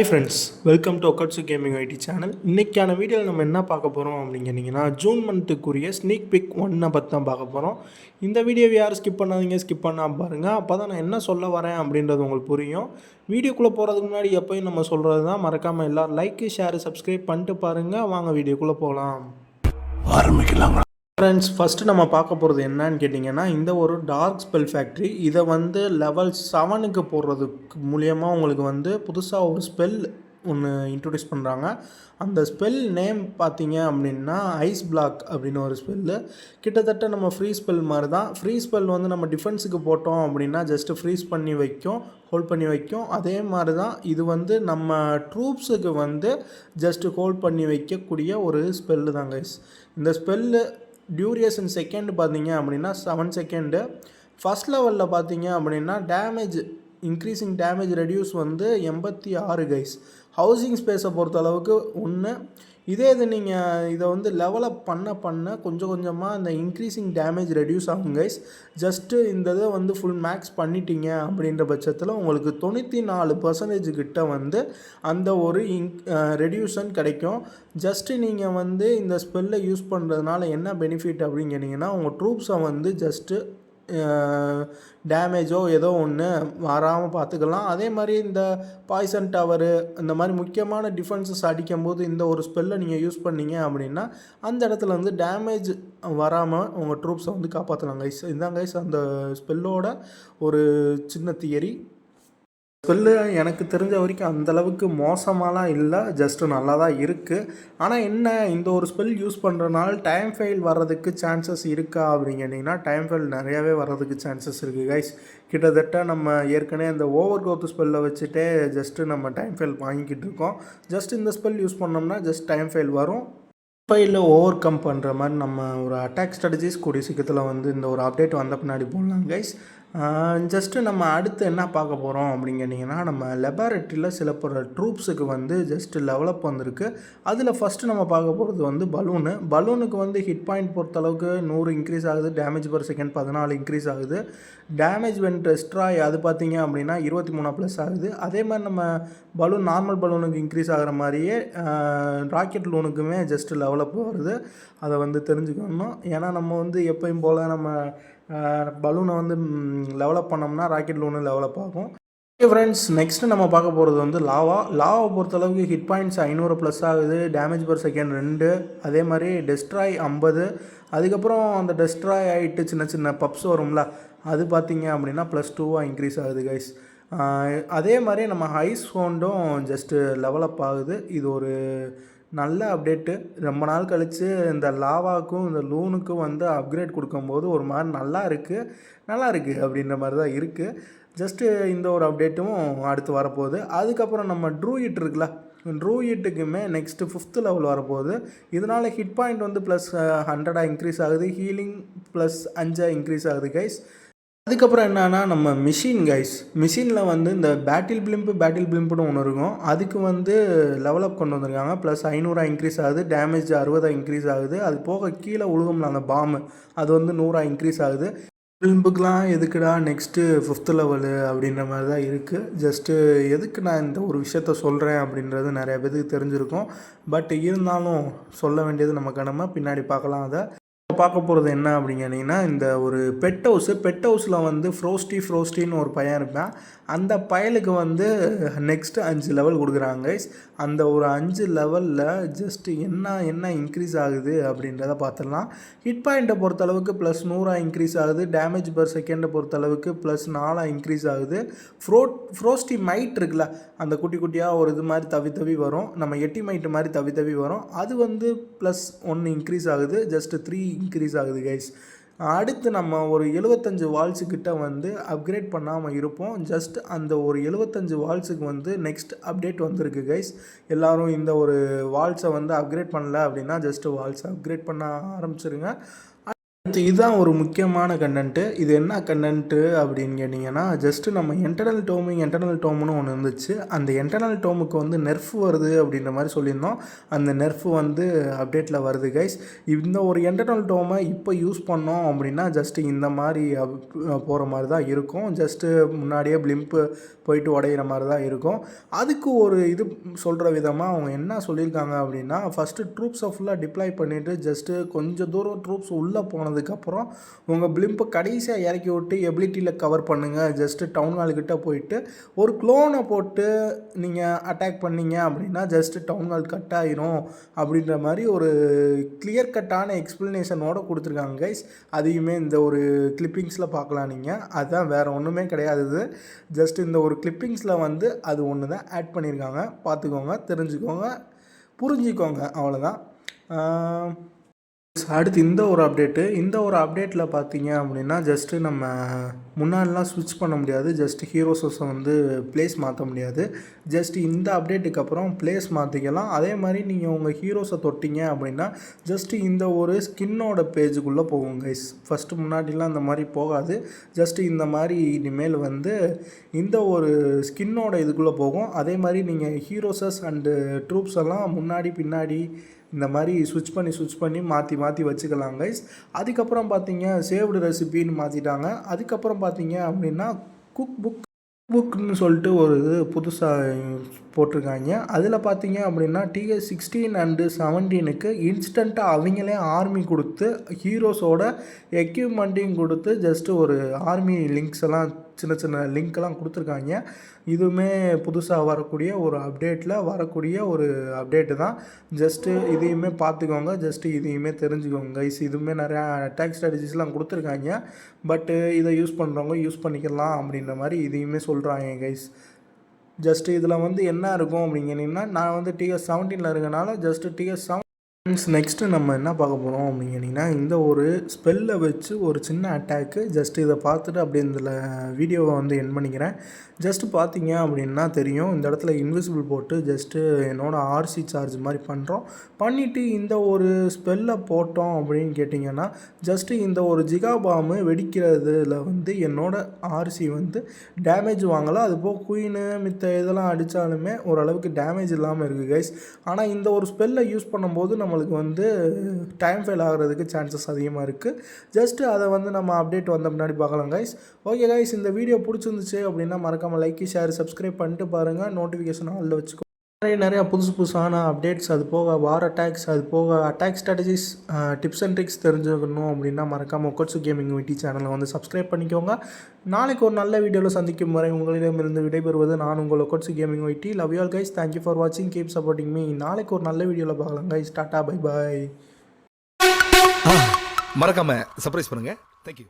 Friends, welcome to ஒக்கட்சு gaming ID channel. இன்றைக்கான வீடியோவில் நம்ம என்ன பார்க்க போகிறோம் அப்படிங்கன்னா, ஜூன் மந்த்துக்குரிய ஸ்னீக் பிக் 1 பற்றி தான் பார்க்க போகிறோம். இந்த வீடியோவை யாரும் ஸ்கிப் பண்ணாதீங்க, ஸ்கிப் பண்ணாமல் பாருங்கள். அப்போ தான் நான் என்ன சொல்ல வரேன் அப்படின்றது உங்களுக்கு புரியும். வீடியோக்குள்ளே போகிறதுக்கு முன்னாடி எப்போயும் நம்ம சொல்கிறது தான், மறக்காமல் எல்லோரும் லைக்கு, ஷேரு, சப்ஸ்கிரைப் பண்ணிட்டு பாருங்கள். வாங்க வீடியோக்குள்ளே போகலாம், ஆரம்பிக்கலாங்க. ஃப்ரெண்ட்ஸ், ஃபஸ்ட்டு நம்ம பார்க்க போகிறது என்னன்னு கேட்டிங்கன்னா, இந்த ஒரு டார்க் ஸ்பெல் ஃபேக்ட்ரி. இதை வந்து லெவல் 7க்கு போடுறதுக்கு மூலியமாக உங்களுக்கு புதுசாக ஒரு ஸ்பெல் ஒன்று இன்ட்ரடியூஸ் பண்ணுறாங்க. அந்த ஸ்பெல் நேம் பார்த்தீங்க அப்படின்னா ஐஸ் பிளாக் அப்படின்னு ஒரு ஸ்பெல்லு. கிட்டத்தட்ட நம்ம ஃப்ரீ ஸ்பெல் மாதிரி தான். ஃப்ரீ ஸ்பெல் நம்ம டிஃபென்ஸுக்கு போட்டோம் அப்படின்னா ஜஸ்ட்டு ஃப்ரீஸ் பண்ணி வைக்கும், ஹோல்ட் பண்ணி வைக்கும். அதே மாதிரி தான் இது நம்ம ட்ரூப்ஸுக்கு ஜஸ்ட்டு ஹோல்ட் பண்ணி வைக்கக்கூடிய ஒரு ஸ்பெல்லு தான் கைஸ். இந்த ஸ்பெல்லு டியூரேஷன் செகண்ட் பார்த்தீங்க அப்படின்னா 7 செகண்டு. ஃபஸ்ட் லெவலில் பார்த்தீங்க அப்படின்னா increasing damage reduce 86 guys. Housing ஸ்பேஸை பொறுத்தளவுக்கு 1. இது நீங்கள் இதை லெவலப் பண்ண கொஞ்சம் கொஞ்சமாக இந்த இன்க்ரீஸிங் டேமேஜ் ரெடியூஸ் ஆகும் கைஸ். ஜஸ்ட்டு இந்த இதை ஃபுல் மேக்ஸ் பண்ணிட்டீங்க அப்படின்ற பட்சத்தில் உங்களுக்கு 94% கிட்ட அந்த ஒரு ரெடியூஷன் கிடைக்கும். ஜஸ்ட்டு நீங்கள் இந்த ஸ்பெல்லை யூஸ் பண்ணுறதுனால என்ன பெனிஃபிட் அப்படின்னு கேட்டிங்கன்னா, உங்கள் ட்ரூப்ஸை ஜஸ்ட்டு டேமேஜோ ஏதோ ஒன்று வராமல் பார்த்துக்கலாம். அதே மாதிரி இந்த பாய்சன் டவரு இந்த மாதிரி முக்கியமான டிஃபென்சஸ் அடிக்கும்போது இந்த ஒரு ஸ்பெல்லை நீங்கள் யூஸ் பண்ணீங்க அப்படின்னா அந்த இடத்துல டேமேஜ் வராமல் உங்கள் ட்ரூப்ஸை காப்பாற்றலாம் கைஸ். இதுதான் கைஸ் அந்த ஸ்பெல்லோட ஒரு சின்ன தியரி. ஸ்பெல்லு எனக்கு தெரிஞ்ச வரைக்கும் அந்தளவுக்கு மோசமாலாம் இல்லை, ஜஸ்ட்டு நல்லா தான் இருக்குது. ஆனால் என்ன, இந்த ஒரு ஸ்பெல் யூஸ் பண்ணுறதுனால டைம் ஃபெயில் வர்றதுக்கு சான்சஸ் இருக்கா அப்படின்னு கேட்டிங்கன்னா, டைம் ஃபெயில் நிறையாவே வர்றதுக்கு சான்சஸ் இருக்குது கைஸ். கிட்டத்தட்ட நம்ம ஏற்கனவே அந்த ஓவர் க்ரோத் ஸ்பெல்லை வச்சுட்டே ஜஸ்ட்டு நம்ம டைம் ஃபெயில் வாங்கிக்கிட்டு இருக்கோம். ஜஸ்ட் இந்த ஸ்பெல் யூஸ் பண்ணோம்னா ஜஸ்ட் டைம் ஃபெயில் வரும். ஃபெயிலில் ஓவர் கம் பண்ணுற மாதிரி நம்ம ஒரு அட்டாக் ஸ்ட்ராட்டஜிஸ் கூடிய சீக்கிரத்தில் இந்த ஒரு அப்டேட் வந்த பின்னாடி போடலாம் கைஸ். ஜஸ்ட்டு நம்ம அடுத்து என்ன பார்க்க போகிறோம் அப்படின்னு கேட்டிங்கன்னா, நம்ம லெபார்ட்ரியில் சில ட்ரூப்ஸுக்கு ஜஸ்ட்டு டெவலப் வந்திருக்கு. அதில் ஃபஸ்ட்டு நம்ம பார்க்க போகிறது பலூனுக்கு ஹிட் பாயிண்ட் பொறுத்தளவுக்கு 100 இன்க்ரீஸ் ஆகுது. டேமேஜ் பர் செகண்ட் 14 இன்க்ரீஸ் ஆகுது. டேமேஜ் வென் டெஸ்ட்ராய் அது பார்த்திங்க அப்படின்னா 23 ப்ளஸ் ஆகுது. அதே மாதிரி நம்ம நார்மல் பலூனுக்கு இன்க்ரீஸ் ஆகிற மாதிரியே ராக்கெட் லூனுக்குமே ஜஸ்ட்டு டெவலப் வருது. அதை தெரிஞ்சுக்கணும். ஏன்னா நம்ம எப்பயும் போல் நம்ம பலூனை லெவலப் பண்ணோம்னா ராக்கெட் லூனு டெவலப் ஆகும். ஓகே ஃப்ரெண்ட்ஸ், நெக்ஸ்ட்டு நம்ம பார்க்க போகிறது லாவாவை பொறுத்தளவுக்கு ஹிட் பாயிண்ட்ஸ் 500 ப்ளஸ் ஆகுது. Damage per second 2. அதே மாதிரி டெஸ்ட்ராய் 50. அதுக்கப்புறம் அந்த டெஸ்ட்ராய் ஆகிட்டு சின்ன சின்ன பப்ஸ் வரும்ல, அது பார்த்திங்க அப்படின்னா +2 இன்க்ரீஸ் ஆகுது கைஸ். அதே மாதிரி நம்ம ஐஸ் ஹோண்டும் ஜஸ்ட்டு டெவலப் ஆகுது. இது ஒரு நல்ல அப்டேட்டு. ரொம்ப நாள் கழித்து இந்த லாவாக்கும் இந்த லூனுக்கும் அப்கிரேட் கொடுக்கும்போது ஒரு மாதிரி நல்லா இருக்குது அப்படின்ற மாதிரி தான் இருக்குது. ஜஸ்ட்டு இந்த ஒரு அப்டேட்டும் அடுத்து வரப்போகுது. அதுக்கப்புறம் நம்ம ட்ரூயிட் இருக்குல்ல, ட்ரூயிட்டுக்குமே நெக்ஸ்ட்டு 5th லெவல் வரப்போகுது. இதனால் ஹிட் பாயிண்ட் +100 இன்க்ரீஸ் ஆகுது. ஹீலிங் +5 இன்க்ரீஸ் ஆகுது கைஸ். அதுக்கப்புறம் என்னன்னா நம்ம மிஷினில் இந்த பேட்டில் பிளிம்புன்னு ஒன்று இருக்கும். அதுக்கு லெவலப் கொண்டு வந்திருக்காங்க. +500 இன்க்ரீஸ் ஆகுது. டேமேஜ் 60 இன்க்ரீஸ் ஆகுது. அது போக கீழே உழுகும்ல அந்த பாம்பு, அது 100 இன்க்ரீஸ் ஆகுது. பிளிம்புக்கெலாம் எதுக்குடா நெக்ஸ்ட்டு 5th லெவலு அப்படின்ற மாதிரி தான் இருக்குது. ஜஸ்ட்டு எதுக்கு நான் இந்த ஒரு விஷயத்த சொல்கிறேன் அப்படின்றது நிறைய பேருக்கு தெரிஞ்சிருக்கும். பட் இருந்தாலும் சொல்ல வேண்டியது நம்ம கடமை. பின்னாடி பார்க்கலாம். அதை பார்க்க போகிறது என்ன அப்படின்னு கேட்டிங்கன்னா, இந்த ஒரு பெட் ஹவுஸில் ஃப்ரோஸ்டின்னு ஒரு பையன் இருப்பேன். அந்த பயலுக்கு நெக்ஸ்ட்டு 5 லெவல் கொடுக்குறாங்க கைஸ். அந்த ஒரு 5 லெவலில் ஜஸ்ட்டு என்ன இன்க்ரீஸ் ஆகுது அப்படின்றத பார்த்துடலாம். ஹிட் பாயிண்ட்டை பொறுத்தளவுக்கு +100 இன்க்ரீஸ் ஆகுது. டேமேஜ் பர் செகண்டை பொறுத்தளவுக்கு +4 இன்க்ரீஸ் ஆகுது. ஃப்ரோஸ்டி மைட் இருக்குல்ல, அந்த குட்டி குட்டியாக ஒரு இது மாதிரி தவி வரும், நம்ம எட்டி மைட்டு மாதிரி தவி வரும். அது +1 இன்க்ரீஸ் ஆகுது. ஜஸ்ட்டு 3 இன்க்ரீஸ் ஆகுது கைஸ். அடுத்து நம்ம ஒரு 75 வால்ஸுக்கிட்ட அப்கிரேட் பண்ணாமல் இருப்போம். ஜஸ்ட் அந்த ஒரு 75 வால்ஸுக்கு நெக்ஸ்ட் அப்டேட் வந்திருக்கு கைஸ். எல்லோரும் இந்த ஒரு வால்ஸை அப்கிரேட் பண்ணல அப்படின்னா ஜஸ்ட்டு வால்ஸை அப்கிரேட் பண்ண ஆரம்பிச்சிருங்க. இதுதான் ஒரு முக்கியமான கண்டென்ட்டு. இது என்ன கண்டென்ட்டு அப்படின்னு கேட்டிங்கன்னா, ஜஸ்ட்டு நம்ம என்டர்னல் டோம்னு ஒன்று இருந்துச்சு. அந்த என்டர்னல் டோமுக்கு வந்து நெர்ஃப் வருது அப்படின்ற மாதிரி சொல்லியிருந்தோம். அந்த நெர்ஃப் வந்து அப்டேட்டில் வருது கைஸ். இந்த ஒரு என்டர்னல் டோமை இப்போ யூஸ் பண்ணோம் அப்படின்னா ஜஸ்ட்டு இந்த மாதிரி போகிற மாதிரி தான் இருக்கும். ஜஸ்ட்டு முன்னாடியே பிளிம்ப்பு போயிட்டு உடையிற மாதிரி தான் இருக்கும். அதுக்கு ஒரு இது சொல்கிற விதமாக அவங்க என்ன சொல்லியிருக்காங்க அப்படின்னா, ஃபஸ்ட்டு ட்ரூப்ஸை ஃபுல்லாக டிப்ளாய் பண்ணிவிட்டு ஜஸ்ட்டு கொஞ்சம் தூரம் ட்ரூப்ஸ் உள்ளே போனதுக்கப்புறம் உங்கள் பிளிம்பை கடைசியாக இறக்கி விட்டு எபிலிட்டியில் கவர் பண்ணுங்கள். ஜஸ்ட்டு டவுன் ஹால்கிட்ட போயிட்டு ஒரு க்ளோனை போட்டு நீங்கள் அட்டாக் பண்ணீங்க அப்படின்னா ஜஸ்ட்டு டவுன் ஹால் கட் ஆயிரும் அப்படின்ற மாதிரி ஒரு கிளியர் கட்டான எக்ஸ்ப்ளனேஷனோடு கொடுத்துருக்காங்க கைஸ். அதையுமே இந்த ஒரு கிளிப்பிங்ஸில் பார்க்கலாம் நீங்கள். அதுதான் வேறு ஒன்றுமே கிடையாது. இது ஜஸ்ட் இந்த ஒரு கிளிப்பிங்ஸில் வந்து அது ஒன்று தான் ஆட் பண்ணியிருக்காங்க. பார்த்துக்கோங்க, தெரிஞ்சுக்கோங்க, புரிஞ்சுக்கோங்க, அவ்வளோதான். அடுத்து இந்த ஒரு அப்டேட்டில் பார்த்தீங்க அப்படின்னா ஜஸ்ட்டு நம்ம முன்னாடிலாம் ஸ்விட்ச் பண்ண முடியாது. ஜஸ்ட்டு ஹீரோஸை வந்து ப்ளேஸ் மாற்ற முடியாது. ஜஸ்ட்டு இந்த அப்டேட்டுக்கு அப்புறம் ப்ளேஸ் மாற்றிக்கலாம். அதே மாதிரி நீங்கள் உங்கள் ஹீரோஸை தொட்டிங்க அப்படின்னா ஜஸ்ட்டு இந்த ஒரு ஸ்கின்னோட பேஜுக்குள்ளே போகும் கைஸ். ஃபஸ்ட்டு முன்னாடிலாம் இந்த மாதிரி போகாது. ஜஸ்ட்டு இந்த மாதிரி இனிமேல் வந்து இந்த ஒரு ஸ்கின்னோட இதுக்குள்ளே போகும். அதே மாதிரி நீங்கள் ஹீரோஸஸ் அண்டு ட்ரூப்ஸ் எல்லாம் முன்னாடி பின்னாடி இந்த மாதிரி ஸ்விட்ச் பண்ணி மாற்றி வச்சுக்கலாம் கைஸ். அதுக்கப்புறம் பார்த்தீங்க சேவ்டு ரெசிபின்னு மாற்றிட்டாங்க. அதுக்கப்புறம் பார்த்தீங்க அப்படின்னா புக்னு சொல்லிட்டு ஒரு இது புதுசாக போட்டிருக்காங்க. அதில் பார்த்தீங்க அப்படின்னா TS16 அண்டு 17க்கு இன்ஸ்டண்ட்டாக அவங்களே ஆர்மி கொடுத்து ஹீரோஸோட எக்யூப்மெண்ட்டையும் கொடுத்து ஜஸ்ட்டு ஒரு ஆர்மி லிங்க்ஸ் எல்லாம் சின்ன லிங்க்கெல்லாம் கொடுத்துருக்காங்க. இதுவுமே புதுசாக வரக்கூடிய ஒரு அப்டேட்டு தான். ஜஸ்ட்டு இதையுமே பார்த்துக்கோங்க, ஜஸ்ட்டு இதையுமே தெரிஞ்சுக்கோங்க கைஸ். இதுவுமே நிறையா அட்டாக் ஸ்ட்ராட்டஜிஸ்லாம் கொடுத்துருக்காங்க. பட்டு இதை யூஸ் பண்ணுறவங்க யூஸ் பண்ணிக்கலாம் அப்படின்ற மாதிரி இதையுமே சொல்கிறாங்க கைஸ். ஜஸ்ட்டு இதில் வந்து என்ன இருக்கும் அப்படிங்கன்னா, நான் வந்து TS17 இருக்கனால ஜஸ்ட்டு TS7 நெக்ஸ்ட்டு நம்ம என்ன பார்க்க போகிறோம் அப்படின்னு கேட்டிங்கன்னா, இந்த ஒரு ஸ்பெல்லை வச்சு ஒரு சின்ன அட்டாக்கு. ஜஸ்ட்டு இதை பார்த்துட்டு அப்படியே இதில் வீடியோவை வந்து எண்ட் பண்ணிக்கிறேன். ஜஸ்ட்டு பார்த்தீங்க அப்படின்னா தெரியும், இந்த இடத்துல இன்விசிபிள் போட்டு ஜஸ்ட்டு என்னோடய RC சார்ஜ் மாதிரி பண்ணிவிட்டு இந்த ஒரு ஸ்பெல்லை போட்டோம் அப்படின்னு கேட்டிங்கன்னா ஜஸ்ட்டு இந்த ஒரு ஜிகா பாம்பு வெடிக்கிறதுல வந்து என்னோடய RC வந்து டேமேஜ் வாங்கலாம். அதுபோக குயினு மித்த இதெல்லாம் அடித்தாலுமே ஓரளவுக்கு டேமேஜ் இல்லாமல் இருக்குது கைஸ். ஆனால் இந்த ஒரு ஸ்பெல்லை யூஸ் பண்ணும்போது நம்மளுக்கு வந்து டைம் ஃபெயில் ஆகிறதுக்கு சான்சஸ் அதிகமாக இருக்குது. ஜஸ்ட்டு அதை வந்து நம்ம அப்டேட் வந்த முன்னாடி பார்க்கலாம் கைஸ். ஓகே கைஸ், இந்த வீடியோ பிடிச்சிருந்துச்சு அப்படின்னா மறக்காமல் லைக், ஷேர், சப்ஸ்கிரைப் பண்ணிட்டு பாருங்கள். நோட்டிஃபிகேஷன் ஆலில் வச்சுக்கோ. நிறையா புதுசான அப்டேட்ஸ், அது போக வார் அட்டாக்ஸ், அது போக attack strategies, tips and tricks தெரிஞ்சுக்கணும் அப்படின்னா மறக்காமல் ஒக்கட்சு கேமிங் விட்டி சேனலை வந்து சப்ஸ்கிரைப் பண்ணிக்கோங்க. நாளைக்கு ஒரு நல்ல வீடியோவில் சந்திக்கும் வரை உங்களிடமிருந்து விடைபெறுவது நான் உங்கள் ஒக்கட்சு கேமிங் விட்டி. Love you all guys. Thank you for வாட்சிங். Keep supporting me. நாளைக்கு ஒரு நல்ல வீடியோவில் பார்க்கலாம் கைஸ். Tata, bye bye. மறக்காம சர்ப்ரைஸ் பண்ணுங்க. தேங்க்யூ.